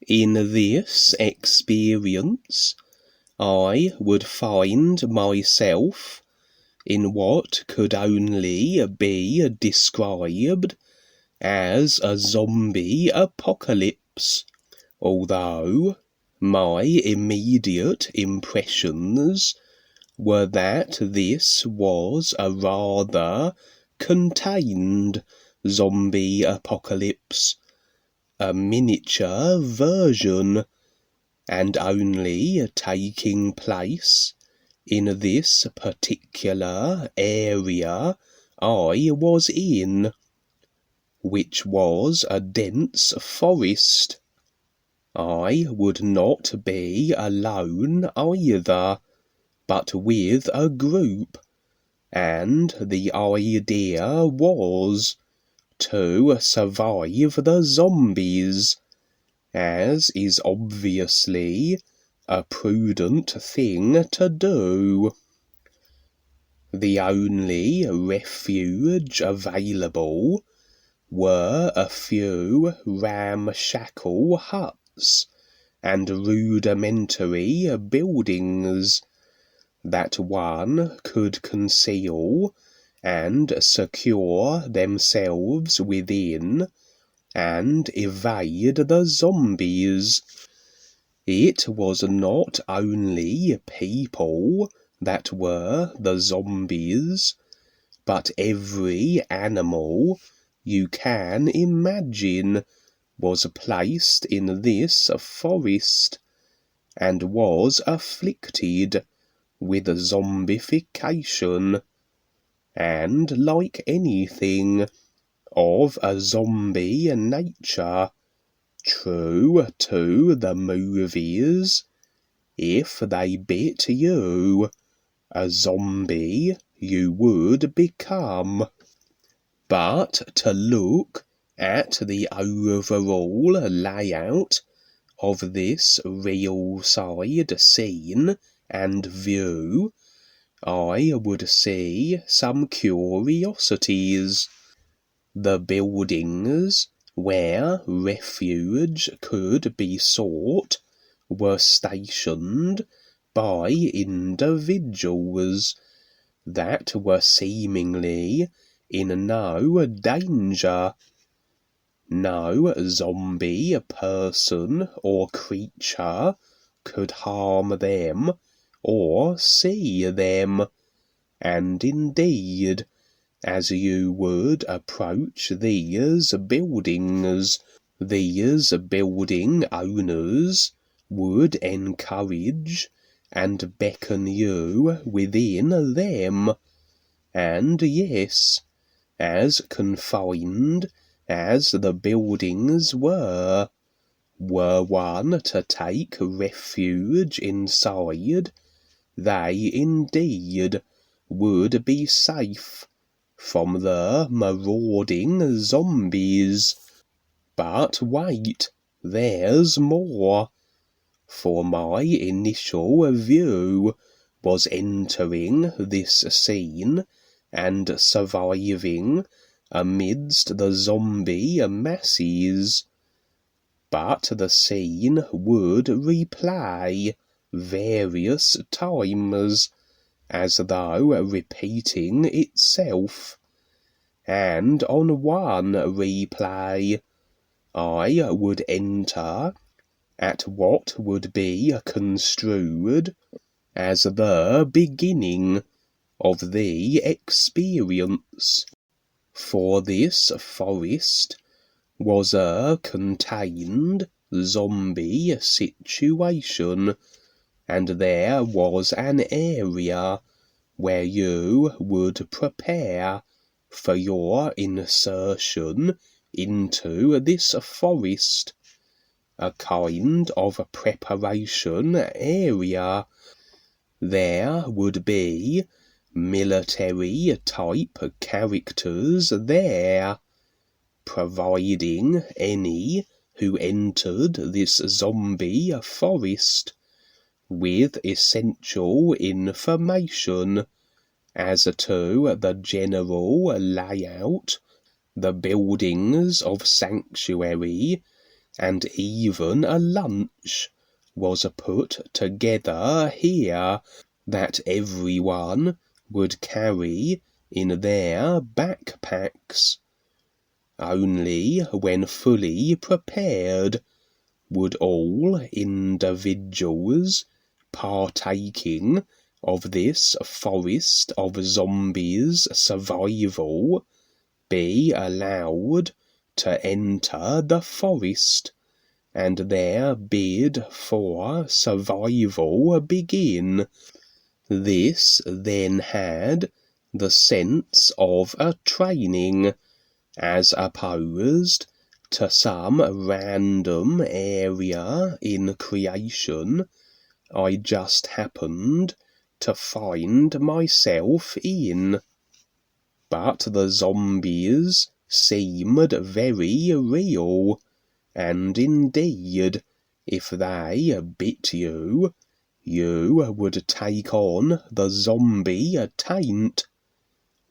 In this experience, I would find myself in what could only be described as a zombie apocalypse, although my immediate impressions were that this was a rather contained zombie apocalypse, a miniature version, and only taking place in this particular area I was in, which was a dense forest. I would not be alone either, but with a group, and the idea was to survive the zombies, as is obviously a prudent thing to do. The only refuge available were a few ramshackle huts and rudimentary buildings that one could conceal and secure themselves within and evade the zombies. It was not only people that were the zombies, but every animal you can imagine was placed in this forest and was afflicted with zombification, and like anything of a zombie nature, true to the movies, if they bit you, a zombie you would become. But to look at the overall layout of this real-side scene and view, I would see some curiosities. The buildings where refuge could be sought were stationed by individuals that were seemingly in no danger. No zombie person or creature could harm them or see them, and indeed, as you would approach these buildings, these building owners would encourage and beckon you within them, and yes, as confined as the buildings were one to take refuge inside, they indeed would be safe from the marauding zombies. But wait, there's more, for my initial view was entering this scene and surviving amidst the zombie masses. But the scene would replay various times, as though repeating itself, and on one replay I would enter at what would be construed as the beginning of the experience, for this forest was a contained zombie situation, and there was an area where you would prepare for your insertion into this forest, a kind of preparation area. There would be military-type characters there, providing any who entered this zombie forest with essential information as to the general layout, the buildings of sanctuary, and even a lunch was put together here that everyone would carry in their backpacks. Only when fully prepared would all individuals partaking of this forest of zombies survival be allowed to enter the forest, and their bid for survival begin. This then had the sense of a training, as opposed to some random area in creation I just happened to find myself in. But the zombies seemed very real, and indeed, if they bit you, you would take on the zombie taint.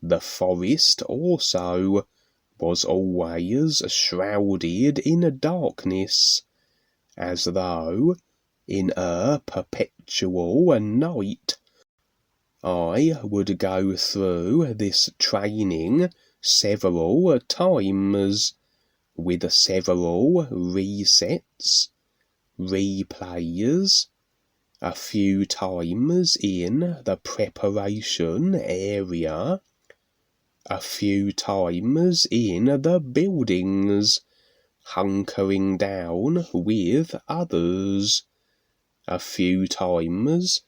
The forest also was always shrouded in darkness, as though in a perpetual night. I would go through this training several times, with several resets, replays, a few times in the preparation area, a few times in the buildings, hunkering down with others, a few times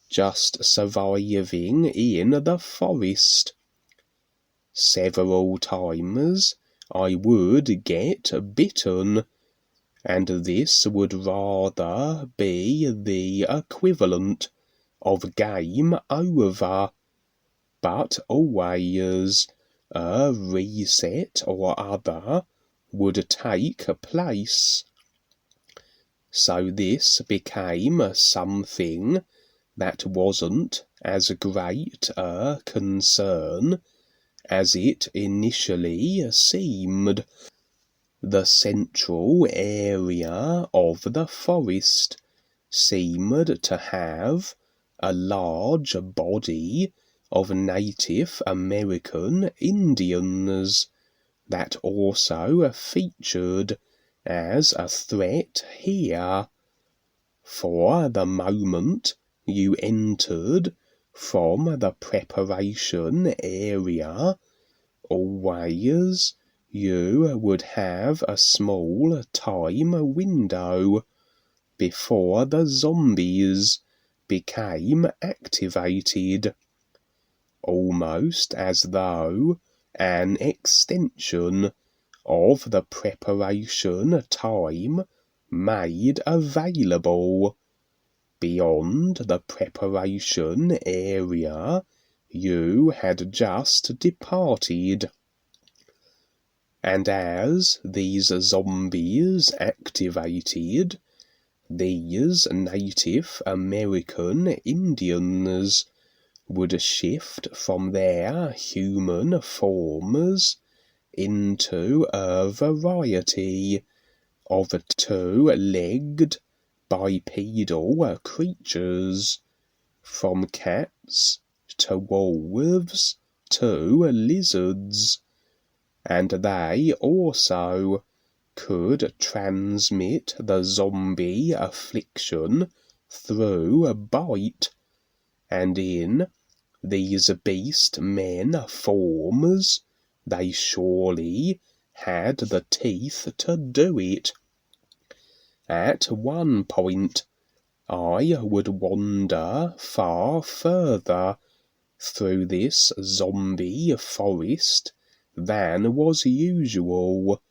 just surviving in the forest. Several times I would get bitten, and this would rather be the equivalent of game over, but always a reset or other would take place. So this became something that wasn't as great a concern as it initially seemed. The central area of the forest seemed to have a large body of Native American Indians that also featured as a threat here. For the moment you entered from the preparation area, always you would have a small time window before the zombies became activated, almost as though an extension of the preparation time made available. Beyond the preparation area you had just departed. And as these zombies activated, these Native American Indians would shift from their human forms into a variety of two-legged bipedal creatures, from cats to wolves to lizards, and they also could transmit the zombie affliction through bite, and in these beast men forms they surely had the teeth to do it. At one point I would wander far further through this zombie forest than was usual.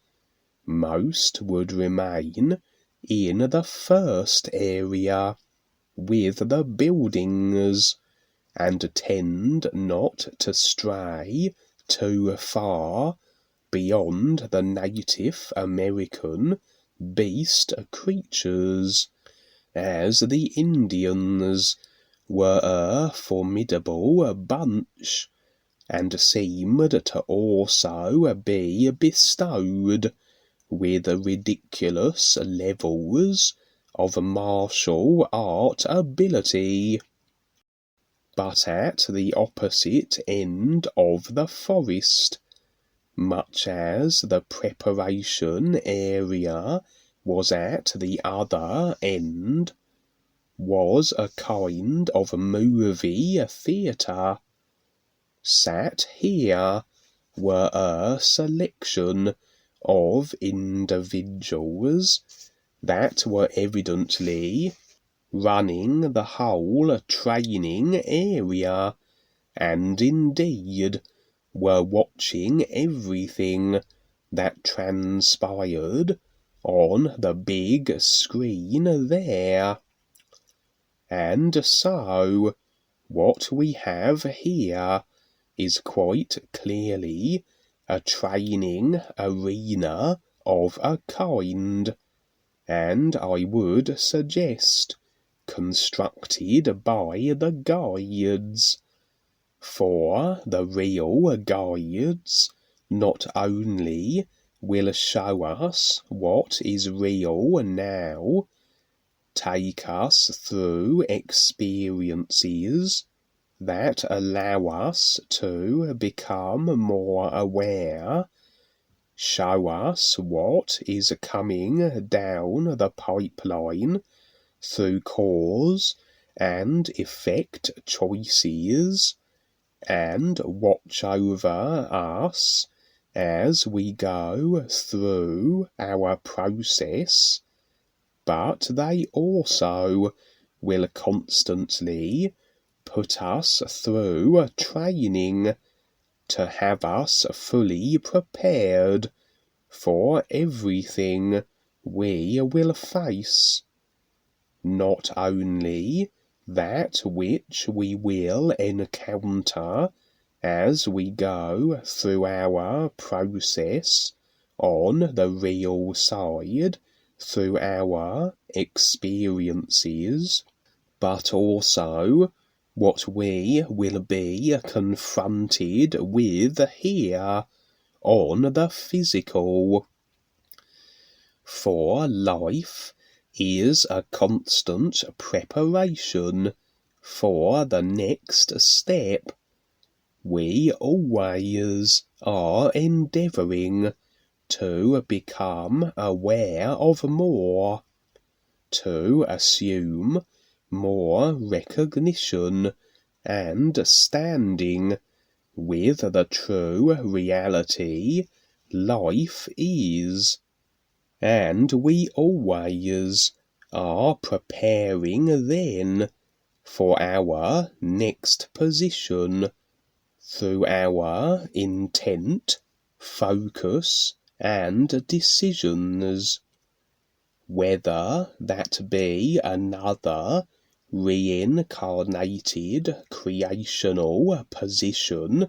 Most would remain in the first area with the buildings, and tend not to stray too far beyond the Native American beast creatures, as the Indians were a formidable bunch, and seemed to also be bestowed with ridiculous levels of martial art ability. But at the opposite end of the forest, much as the preparation area was at the other end, was a kind of movie theatre. Sat here were a selection of individuals that were evidently running the whole training area, and indeed were watching everything that transpired on the big screen there. And so, what we have here is quite clearly a training arena of a kind, and I would suggest constructed by the guides. For the real guides not only will show us what is real now, take us through experiences that allow us to become more aware, show us what is coming down the pipeline through cause and effect choices, and watch over us as we go through our process, but they also will constantly put us through training to have us fully prepared for everything we will face. Not only that which we will encounter as we go through our process on the real side through our experiences, but also what we will be confronted with here on the physical. For life is a constant preparation for the next step. We always are endeavouring to become aware of more, to assume more recognition and standing with the true reality life is. And we always are preparing then for our next position through our intent, focus, and decisions, whether that be another reincarnated creational position,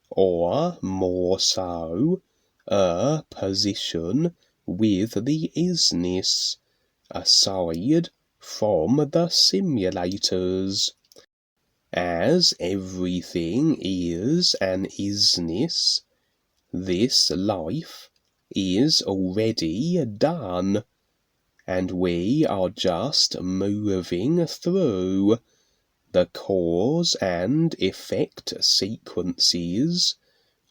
or more so, a position with the isness, aside from the simulators. As everything is an isness, this life is already done, and we are just moving through the cause and effect sequences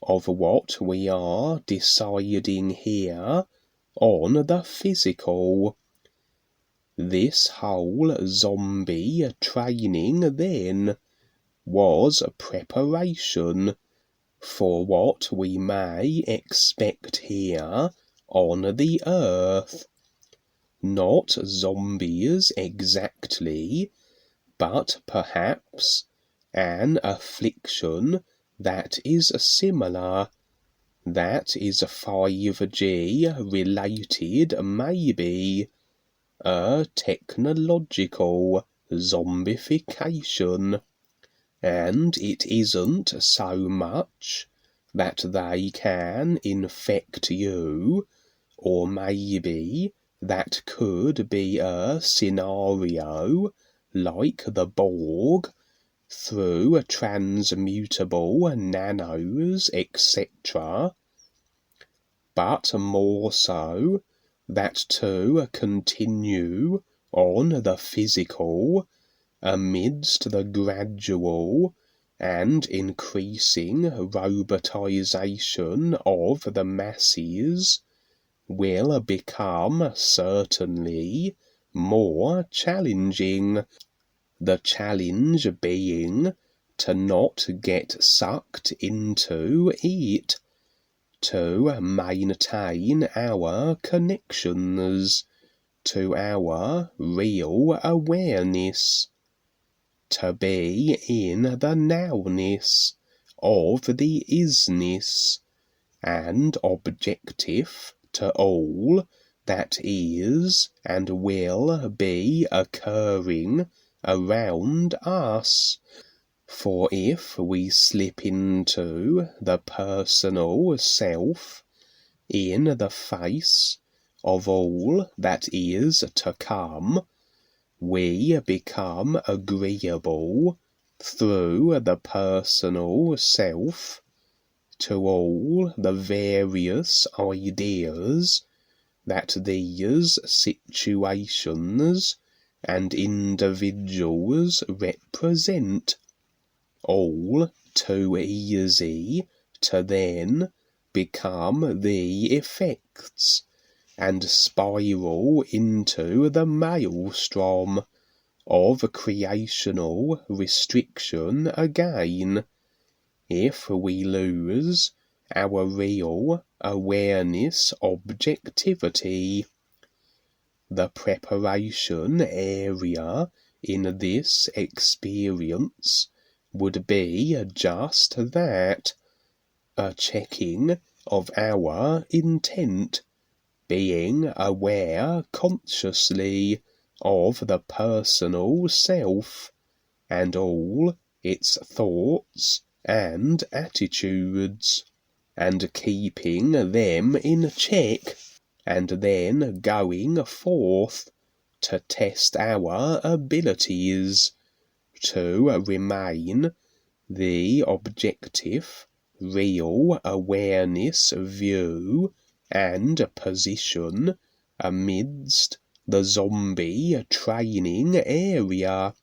of what we are deciding here on the physical. This whole zombie training then was preparation for what we may expect here on the earth. Not zombies exactly, but perhaps an affliction that is similar, that is 5G related maybe, a technological zombification. And it isn't so much that they can infect you, or maybe that could be a scenario like the Borg, through transmutable nanos, etc. but more so that to continue on the physical amidst the gradual and increasing robotization of the masses will become certainly more challenging. The challenge being to not get sucked into it, to maintain our connections to our real awareness, to be in the nowness of the isness, and objective to all that is and will be occurring around us. For if we slip into the personal self in the face of all that is to come, we become agreeable through the personal self to all the various ideas that these situations and individuals represent, all too easy to then become the effects and spiral into the maelstrom of creational restriction again, if we lose our real awareness objectivity. The preparation area in this experience would be just that, a checking of our intent, being aware consciously of the personal self and all its thoughts and attitudes, and keeping them in check, and then going forth to test our abilities to remain the objective, real awareness view and position amidst the zombie training area.